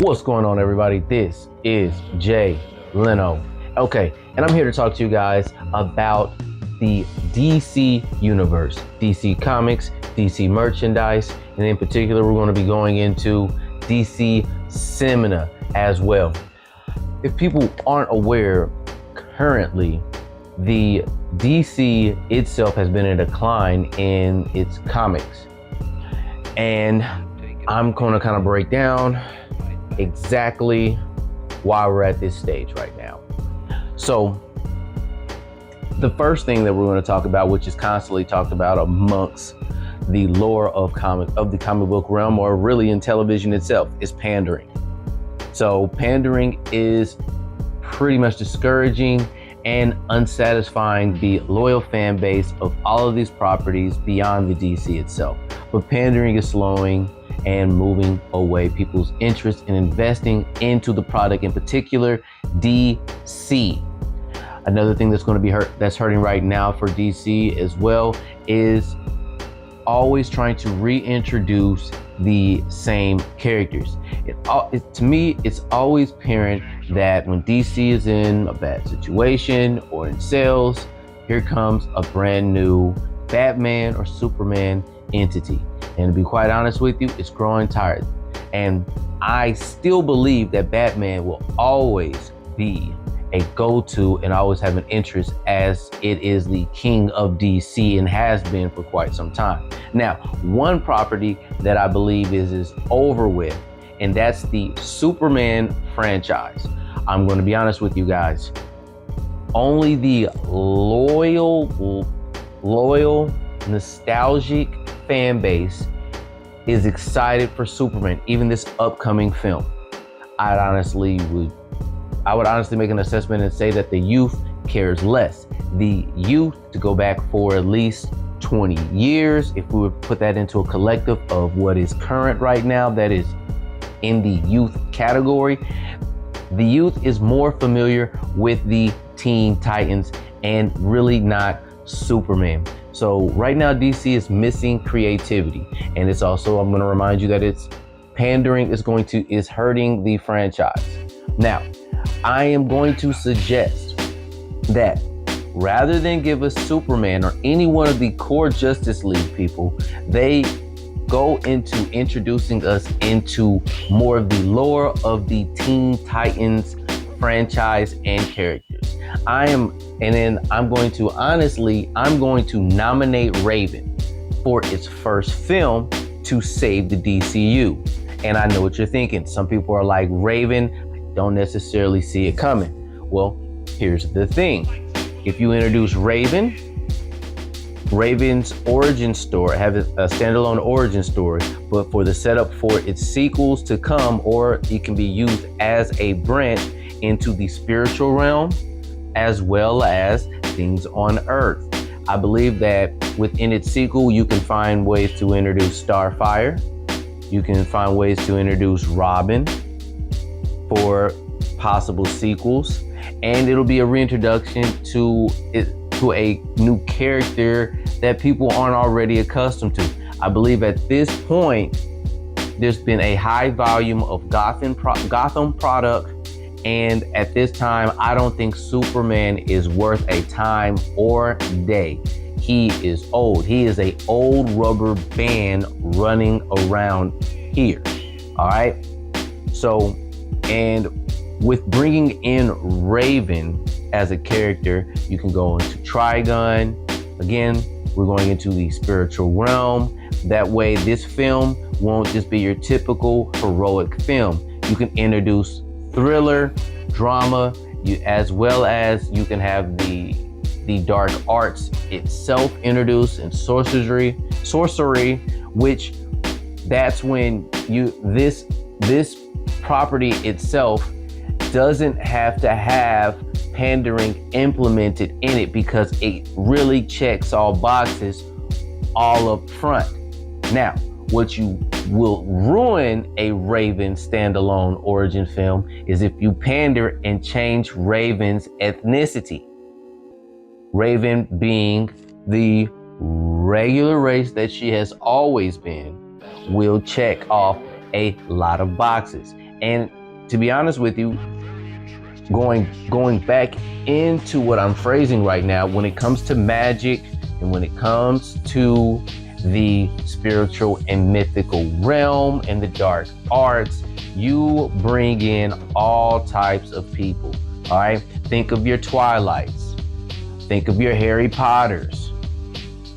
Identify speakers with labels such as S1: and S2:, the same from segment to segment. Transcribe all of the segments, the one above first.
S1: What's going on, everybody? This is Jay Leno. Okay, and I'm here to talk to you guys about the DC universe, DC Comics, DC merchandise, and in particular, we're going to be going into DC Cinema as well. If people aren't aware, currently, the DC itself has been in decline in its comics. And I'm going to kind of break down exactly why we're at this stage right now. So the first thing that we're going to talk about, which is constantly talked about amongst the lore of the comic book realm, or really in television itself, is pandering. So pandering is pretty much discouraging and unsatisfying the loyal fan base of all of these properties beyond the DC itself. But pandering is slowing and moving away people's interest in investing into the product, in particular DC. Another thing that's going to be hurting right now for DC as well is always trying to reintroduce the same characters. To me, it's always apparent that when DC is in a bad situation or in sales, here comes a brand new Batman or Superman entity. And to be quite honest with you, it's growing tired. And I still believe that Batman will always be a go-to and always have an interest, as it is the king of DC and has been for quite some time. Now, one property that I believe is over with, and that's the Superman franchise. I'm going to be honest with you guys. Only the loyal, nostalgic fan base is excited for Superman, even this upcoming film. I would honestly make an assessment and say that the youth cares less. The youth, to go back for at least 20 years, if we would put that into a collective of what is current right now, that is in the youth category, the youth is more familiar with the Teen Titans and really not Superman. So right now, DC is missing creativity. And it's also, I'm going to remind you that it's pandering is hurting the franchise. Now, I am going to suggest that rather than give us Superman or any one of the core Justice League people, they go into introducing us into more of the lore of the Teen Titans franchise and characters. I'm going to nominate Raven for its first film to save the DCU. And I know what you're thinking. Some people are like, Raven, don't necessarily see it coming. Well, here's the thing. If you introduce Raven's origin story, have a standalone origin story, but for the setup for its sequels to come, or it can be used as a branch into the spiritual realm, as well as things on Earth. I believe that within its sequel, you can find ways to introduce Starfire. You can find ways to introduce Robin for possible sequels, and it'll be a reintroduction to a new character that people aren't already accustomed to. I believe at this point, there's been a high volume of Gotham product, and at this time, I don't think Superman is worth a time or day. He is old. He is an old rubber band running around here. All right. So, and with bringing in Raven as a character, you can go into Trigun. Again, we're going into the spiritual realm. That way, this film won't just be your typical heroic film. You can introduce thriller, drama, as well as you can have the dark arts itself introduced, and sorcery, which that's when this property itself doesn't have to have pandering implemented in it, because it really checks all boxes all up front. Now, what you will ruin a Raven standalone origin film is if you pander and change Raven's ethnicity. Raven being the regular race that she has always been will check off a lot of boxes. And to be honest with you, going back into what I'm phrasing right now, when it comes to magic and when it comes to the spiritual and mythical realm and the dark arts, you bring in all types of people. All right, think of your Twilights, think of your Harry Potters.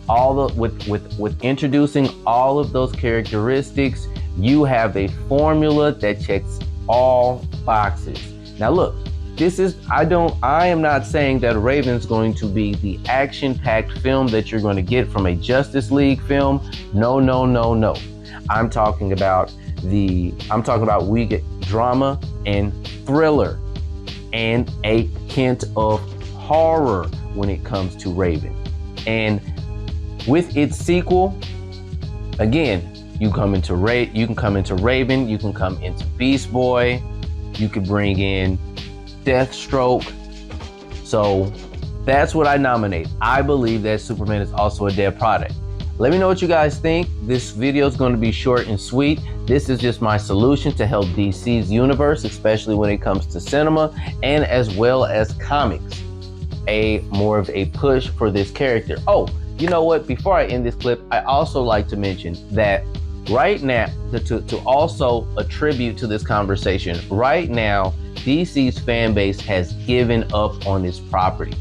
S1: All the with introducing all of those characteristics, you have a formula that checks all boxes. Now look, I am not saying that Raven's going to be the action-packed film that you're going to get from a Justice League film. No. I'm talking about we get drama and thriller and a hint of horror when it comes to Raven. And with its sequel, again, you can come into Raven, you can come into Beast Boy, you could bring in Deathstroke. So that's what I nominate. I believe that Superman is also a dead product. Let me know what you guys think. This video is going to be short and sweet. This is just my solution to help DC's universe, especially when it comes to cinema and as well as comics. More of a push for this character. Oh, you know what? Before I end this clip, I also like to mention that right now, to also attribute to this conversation, right now, DC's fan base has given up on this property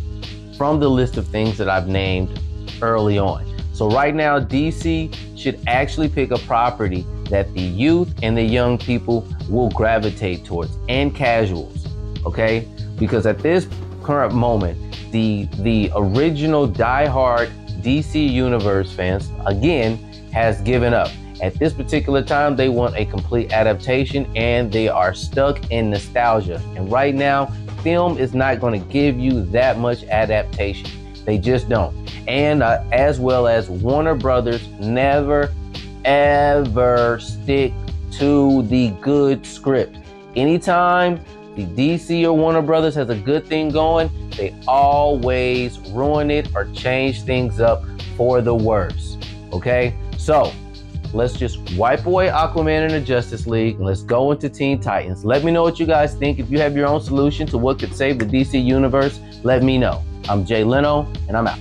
S1: from the list of things that I've named early on. So right now, DC should actually pick a property that the youth and the young people will gravitate towards, and casuals, okay? Because at this current moment, the original diehard DC Universe fans, again, has given up. At this particular time, they want a complete adaptation and they are stuck in nostalgia. And right now, film is not going to give you that much adaptation. They just don't. And as well as Warner Brothers never, ever stick to the good script. Anytime the DC or Warner Brothers has a good thing going, they always ruin it or change things up for the worse. Okay? So, let's just wipe away Aquaman and the Justice League and let's go into Teen Titans. Let me know what you guys think. If you have your own solution to what could save the DC universe, let me know. I'm Jay Leno and I'm out.